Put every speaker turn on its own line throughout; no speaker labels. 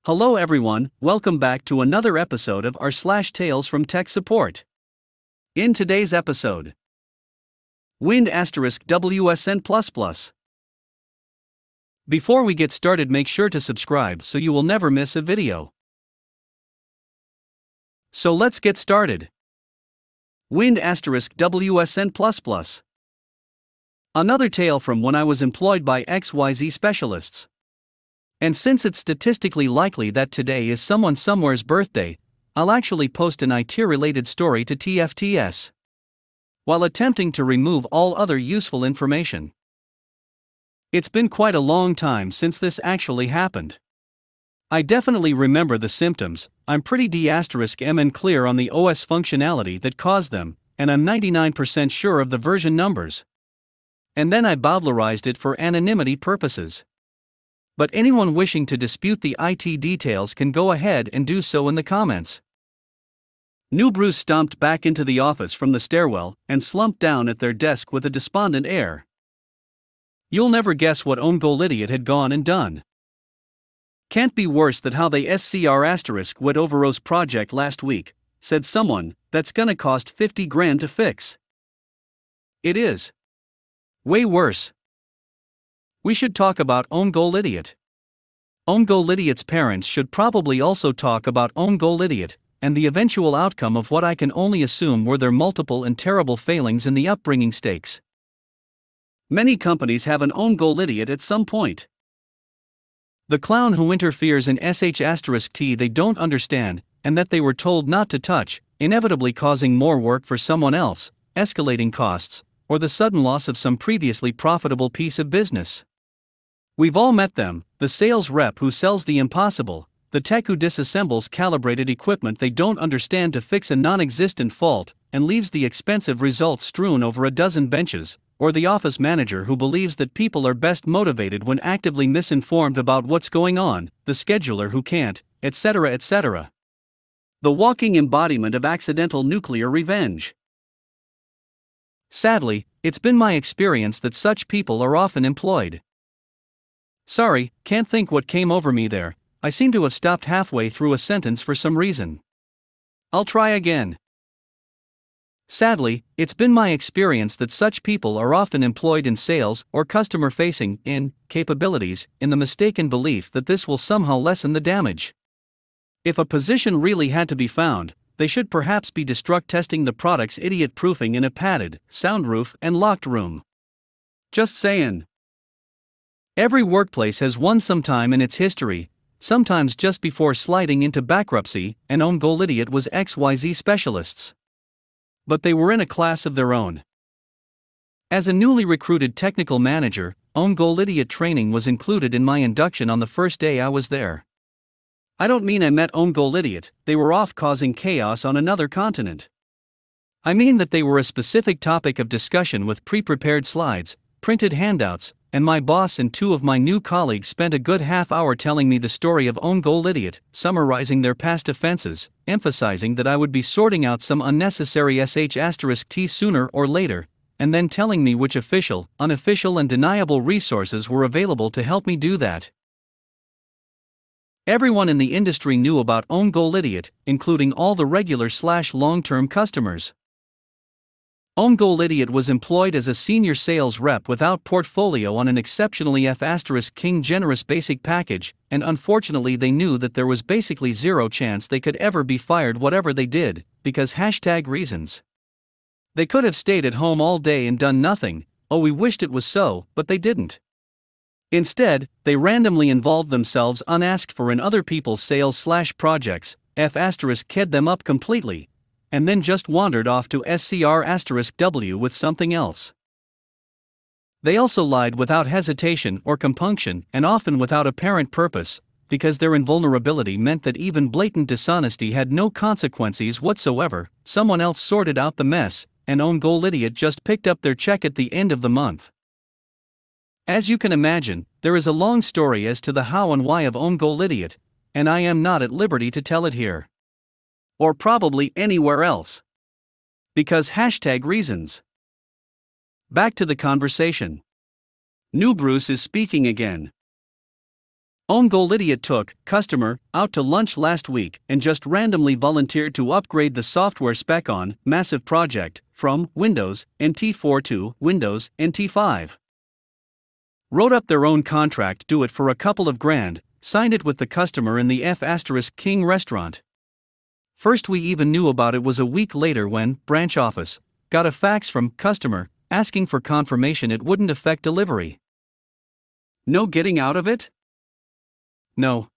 Hello everyone, welcome back to another episode of r/slash Tales from Tech Support. In today's episode, Wind *WSN++. Before we get started, make sure to subscribe so you will never miss a video. So let's get started. Wind *WSN++. Another tale from when I was employed by XYZ specialists. And since it's statistically likely that today is someone somewhere's birthday, I'll actually post an IT-related story to TFTS, while attempting to remove all other useful information. It's been quite a long time since this actually happened. I definitely remember the symptoms. I'm pretty d*m and clear on the OS functionality that caused them, and I'm 99% sure of the version numbers. And then I bowdlerized it for anonymity purposes. But anyone wishing to dispute the IT details can go ahead and do so in the comments. New Bruce stomped back into the office from the stairwell and slumped down at their desk with a despondent air. You'll never guess what Ongolidiot had gone and done. Can't be worse than how they went over O's project last week, said someone. That's gonna cost 50 grand to fix. It is. Way worse. We should talk about Ongolidiot. Ongolidiot's parents should probably also talk about Ongolidiot, and the eventual outcome of what I can only assume were their multiple and terrible failings in the upbringing stakes. Many companies have an Ongolidiot at some point. The clown who interferes in *T they don't understand, and that they were told not to touch, inevitably causing more work for someone else, escalating costs, or the sudden loss of some previously profitable piece of business. We've all met them, the sales rep who sells the impossible, the tech who disassembles calibrated equipment they don't understand to fix a non-existent fault, and leaves the expensive results strewn over a dozen benches, or the office manager who believes that people are best motivated when actively misinformed about what's going on, the scheduler who can't, etc. etc. The walking embodiment of accidental nuclear revenge. Sadly, it's been my experience that such people are often employed. Sorry, can't think what came over me there. I seem to have stopped halfway through a sentence for some reason. I'll try again. Sadly, it's been my experience that such people are often employed in sales or customer-facing capabilities in the mistaken belief that this will somehow lessen the damage. If a position really had to be found, they should perhaps be destruct testing the product's idiot-proofing in a padded, soundproof, and locked room. Just saying. Every workplace has one sometime in its history, sometimes just before sliding into bankruptcy, and Ongolidiot was XYZ specialists. But they were in a class of their own. As a newly recruited technical manager, Ongolidiot training was included in my induction on the first day I was there. I don't mean I met Ongolidiot, they were off causing chaos on another continent. I mean that they were a specific topic of discussion with pre-prepared slides, printed handouts, and my boss and two of my new colleagues spent a good half hour telling me the story of Ongolidiot, summarizing their past offenses, emphasizing that I would be sorting out some unnecessary *T sooner or later, and then telling me which official, unofficial and deniable resources were available to help me do that. Everyone in the industry knew about Ongolidiot, including all the regular/long-term customers. Ongolidiot was employed as a senior sales rep without portfolio on an exceptionally F***king generous basic package, and unfortunately they knew that there was basically zero chance they could ever be fired whatever they did, because #reasons. They could have stayed at home all day and done nothing. We wished it was so, but they didn't. Instead, they randomly involved themselves unasked for in other people's sales/projects, F***ed them up completely, and then just wandered off to *W with something else. They also lied without hesitation or compunction, and often without apparent purpose, because their invulnerability meant that even blatant dishonesty had no consequences whatsoever. Someone else sorted out the mess, and Ongolidiot just picked up their check at the end of the month. As you can imagine, there is a long story as to the how and why of Ongolidiot, and I am not at liberty to tell it here. Or probably anywhere else. Because #reasons. Back to the conversation. New Bruce is speaking again. Own goal idiot took customer out to lunch last week and just randomly volunteered to upgrade the software spec on massive project from Windows NT4 to Windows NT5. Wrote up their own contract, do it for a couple of grand, signed it with the customer in the F*King restaurant. First we even knew about it was a week later when branch office got a fax from customer asking for confirmation it wouldn't affect delivery. No getting out of it? No.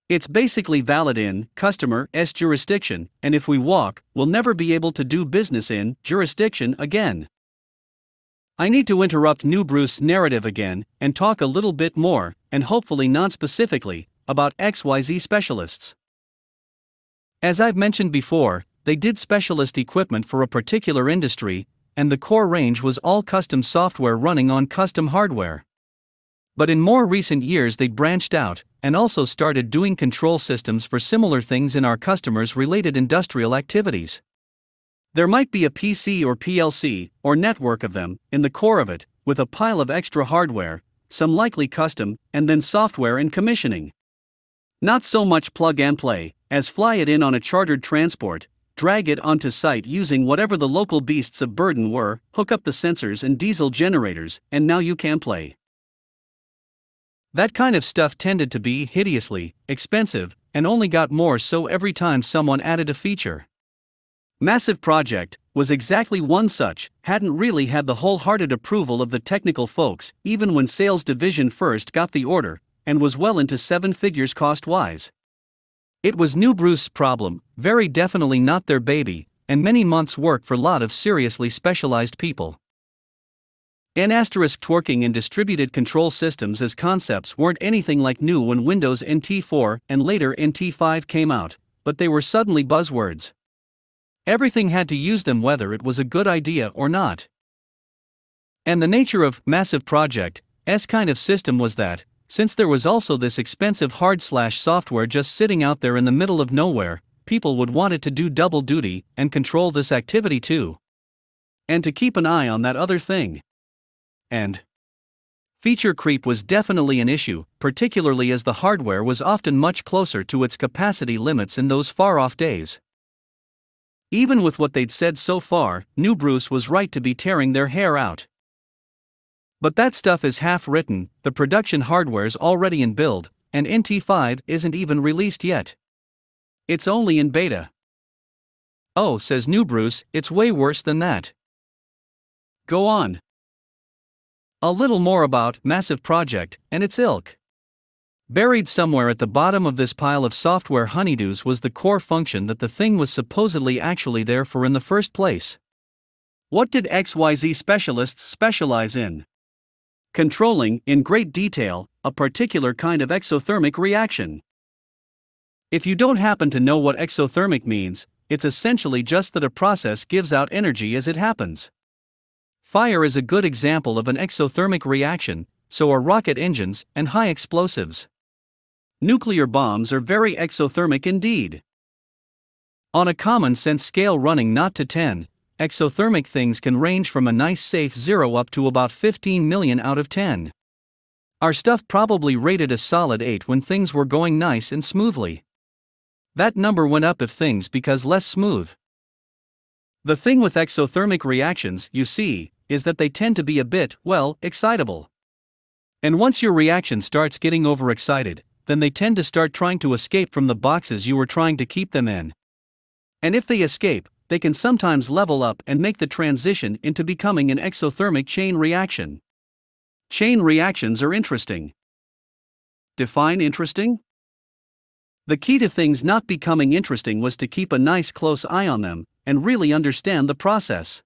It's basically valid in customer's jurisdiction, and if we walk, we'll never be able to do business in jurisdiction again. I need to interrupt New Bruce's narrative again and talk a little bit more, and hopefully non-specifically, about XYZ specialists. As I've mentioned before, they did specialist equipment for a particular industry, and the core range was all custom software running on custom hardware. But in more recent years they branched out, and also started doing control systems for similar things in our customers' related industrial activities. There might be a PC or PLC, or network of them, in the core of it, with a pile of extra hardware, some likely custom, and then software and commissioning. Not so much plug and play, as fly it in on a chartered transport, drag it onto site using whatever the local beasts of burden were, hook up the sensors and diesel generators, and now you can play. That kind of stuff tended to be hideously expensive, and only got more so every time someone added a feature. Massive Project was exactly one such, hadn't really had the wholehearted approval of the technical folks, even when sales division first got the order, and was well into seven figures cost-wise. It was New Bruce's problem, very definitely not their baby, and many months' work for a lot of seriously specialized people. Twerking and distributed control systems as concepts weren't anything like new when Windows NT4 and later NT5 came out, but they were suddenly buzzwords. Everything had to use them whether it was a good idea or not. And the nature of Massive Project's kind of system was that, since there was also this expensive hard/software just sitting out there in the middle of nowhere, people would want it to do double duty and control this activity too. And to keep an eye on that other thing. And feature creep was definitely an issue, particularly as the hardware was often much closer to its capacity limits in those far-off days. Even with what they'd said so far, New Bruce was right to be tearing their hair out. But that stuff is half written, the production hardware's already in build, and NT5 isn't even released yet. It's only in beta. Oh, says New Bruce, it's way worse than that. Go on. A little more about Massive Project and its ilk. Buried somewhere at the bottom of this pile of software honeydews was the core function that the thing was supposedly actually there for in the first place. What did XYZ specialists specialize in? Controlling, in great detail, a particular kind of exothermic reaction. If you don't happen to know what exothermic means, it's essentially just that a process gives out energy as it happens. Fire is a good example of an exothermic reaction, so are rocket engines and high explosives. Nuclear bombs are very exothermic indeed. On a common sense scale running not to 10, exothermic things can range from a nice safe 0 up to about 15 million out of 10. Our stuff probably rated a solid 8 when things were going nice and smoothly. That number went up if things became less smooth. The thing with exothermic reactions, you see, is that they tend to be a bit, excitable. And once your reaction starts getting overexcited, then they tend to start trying to escape from the boxes you were trying to keep them in. And if they escape, they can sometimes level up and make the transition into becoming an exothermic chain reaction. Chain reactions are interesting. Define interesting? The key to things not becoming interesting was to keep a nice close eye on them, and really understand the process.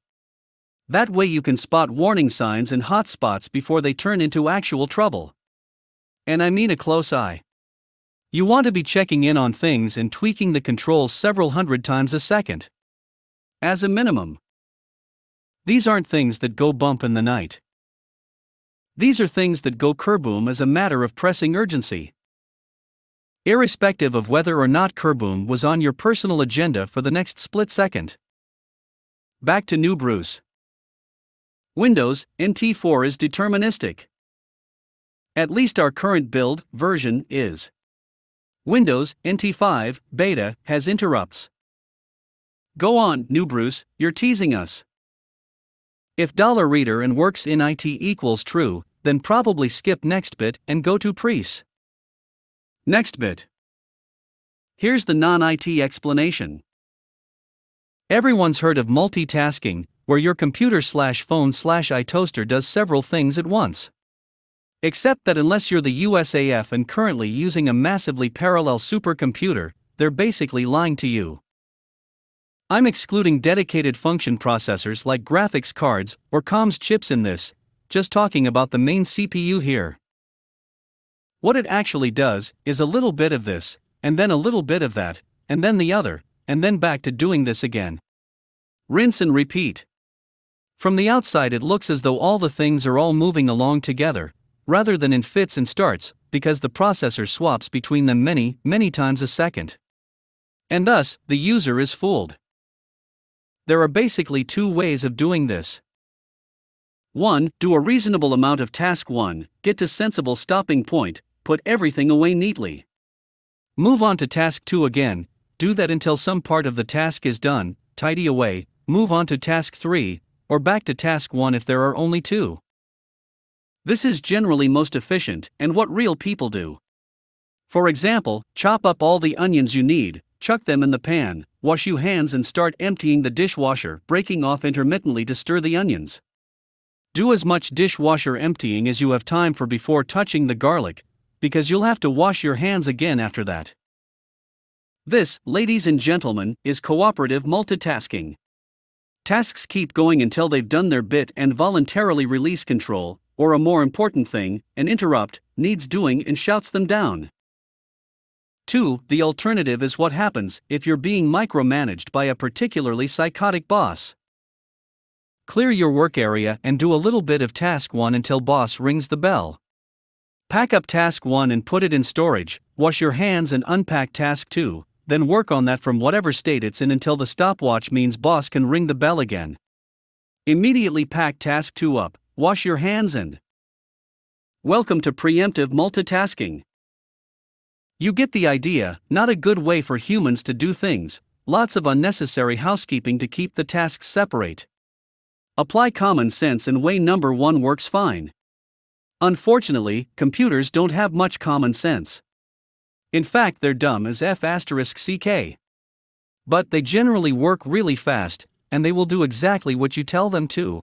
That way you can spot warning signs and hot spots before they turn into actual trouble. And I mean a close eye. You want to be checking in on things and tweaking the controls several hundred times a second. As a minimum. These aren't things that go bump in the night. These are things that go kerboom as a matter of pressing urgency. Irrespective of whether or not kerboom was on your personal agenda for the next split second. Back to New Bruce. Windows NT4 is deterministic. At least our current build version is. Windows NT5 Beta has interrupts. Go on, new Bruce, you're teasing us. If $reader and works in IT equals true, then probably skip next bit and go to pre's. Next bit. Here's the non-IT explanation. Everyone's heard of multitasking, where your computer/phone/iToaster does several things at once. Except that unless you're the USAF and currently using a massively parallel supercomputer, they're basically lying to you. I'm excluding dedicated function processors like graphics cards or comms chips in this, just talking about the main CPU here. What it actually does is a little bit of this, and then a little bit of that, and then the other, and then back to doing this again. Rinse and repeat. From the outside it looks as though all the things are all moving along together, rather than in fits and starts, because the processor swaps between them many times a second. And thus, the user is fooled. There are basically two ways of doing this. 1. Do a reasonable amount of task 1, get to sensible stopping point, put everything away neatly. Move on to task 2 again, do that until some part of the task is done, tidy away, move on to task 3, or back to task 1 if there are only 2. This is generally most efficient and what real people do. For example, chop up all the onions you need, chuck them in the pan, wash your hands and start emptying the dishwasher, breaking off intermittently to stir the onions. Do as much dishwasher emptying as you have time for before touching the garlic, because you'll have to wash your hands again after that. This, ladies and gentlemen, is cooperative multitasking. Tasks keep going until they've done their bit and voluntarily release control, or a more important thing, an interrupt, needs doing and shouts them down. 2. The alternative is what happens if you're being micromanaged by a particularly psychotic boss. Clear your work area and do a little bit of task 1 until boss rings the bell. Pack up task 1 and put it in storage, wash your hands and unpack task 2, then work on that from whatever state it's in until the stopwatch means boss can ring the bell again. Immediately pack task 2 up, wash your hands and... Welcome to preemptive multitasking. You get the idea, not a good way for humans to do things, lots of unnecessary housekeeping to keep the tasks separate. Apply common sense and way number 1 works fine. Unfortunately, computers don't have much common sense. In fact, they're dumb as F***ck. But they generally work really fast, and they will do exactly what you tell them to.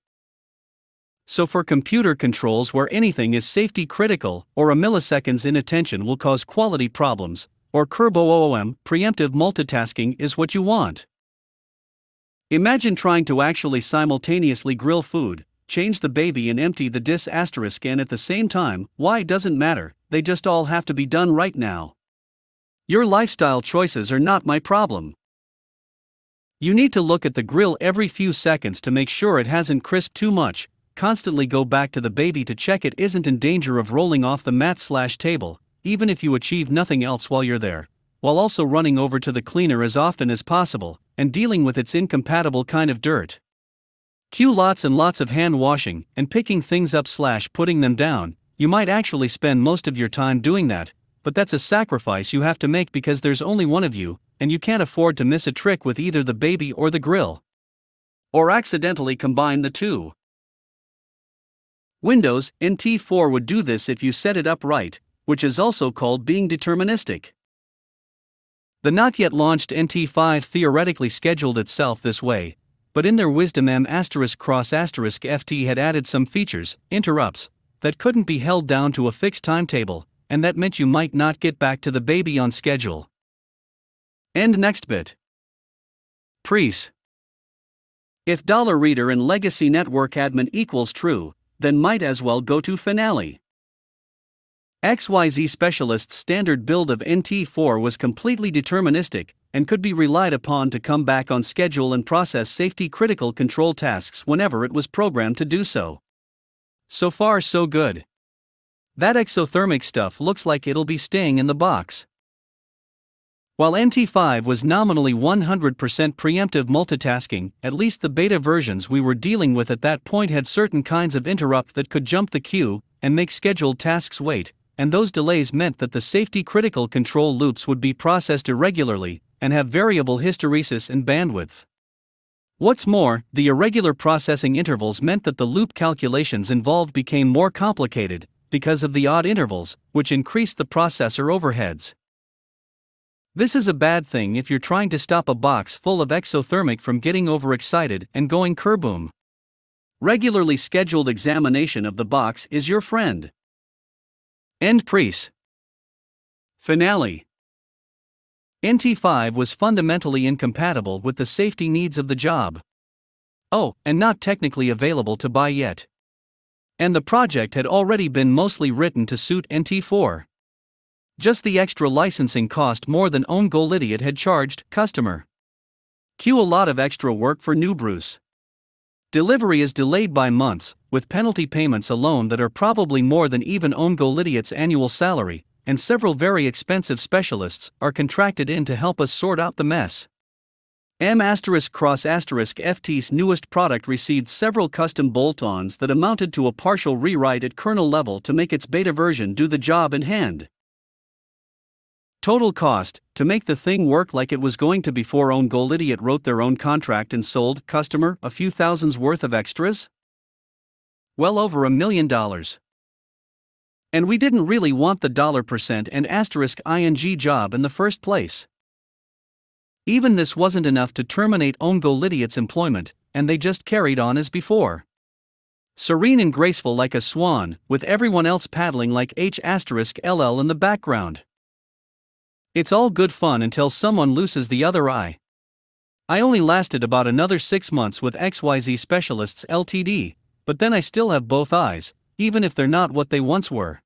So for computer controls where anything is safety critical, or a milliseconds inattention will cause quality problems, or CURB-OOM, preemptive multitasking is what you want. Imagine trying to actually simultaneously grill food, change the baby and empty the dish and at the same time. Why doesn't matter, they just all have to be done right now. Your lifestyle choices are not my problem. You need to look at the grill every few seconds to make sure it hasn't crisped too much, constantly go back to the baby to check it isn't in danger of rolling off the mat/table, even if you achieve nothing else while you're there, while also running over to the cleaner as often as possible, and dealing with its incompatible kind of dirt. Cue lots and lots of hand washing, and picking things up/putting them down. You might actually spend most of your time doing that, but that's a sacrifice you have to make because there's only one of you, and you can't afford to miss a trick with either the baby or the grill. Or accidentally combine the two. Windows NT4 would do this if you set it up right, which is also called being deterministic. The not yet launched NT5 theoretically scheduled itself this way, but in their wisdom M****FT had added some features, interrupts, that couldn't be held down to a fixed timetable, and that meant you might not get back to the baby on schedule. End next bit. Pre's. If $reader and legacy network admin equals true, then might as well go to finale. XYZ Specialist's standard build of NT4 was completely deterministic, and could be relied upon to come back on schedule and process safety-critical control tasks whenever it was programmed to do so. So far so good. That exothermic stuff looks like it'll be staying in the box. While NT5 was nominally 100% preemptive multitasking, at least the beta versions we were dealing with at that point had certain kinds of interrupt that could jump the queue, and make scheduled tasks wait, and those delays meant that the safety-critical control loops would be processed irregularly and have variable hysteresis and bandwidth. What's more, the irregular processing intervals meant that the loop calculations involved became more complicated because of the odd intervals, which increased the processor overheads. This is a bad thing if you're trying to stop a box full of exothermic from getting overexcited and going kerboom. Regularly scheduled examination of the box is your friend. End Prece. Finale. NT5 was fundamentally incompatible with the safety needs of the job. Oh, and not technically available to buy yet. And the project had already been mostly written to suit NT4. Just the extra licensing cost more than OwnGoLidiot had charged customer. Cue a lot of extra work for new Bruce. Delivery is delayed by months, with penalty payments alone that are probably more than even OwnGoLidiot's annual salary, and several very expensive specialists are contracted in to help us sort out the mess. M***FT's newest product received several custom bolt-ons that amounted to a partial rewrite at kernel level to make its beta version do the job in hand. Total cost, to make the thing work like it was going to before OwnGoLidiot wrote their own contract and sold customer a few thousands worth of extras? Well over $1 million. And we didn't really want the $% and *ing job in the first place. Even this wasn't enough to terminate OwnGoLidiot's employment, and they just carried on as before. Serene and graceful like a swan, with everyone else paddling like H*LL in the background. It's all good fun until someone loses the other eye. I only lasted about another 6 months with XYZ Specialists Ltd, but then I still have both eyes, even if they're not what they once were.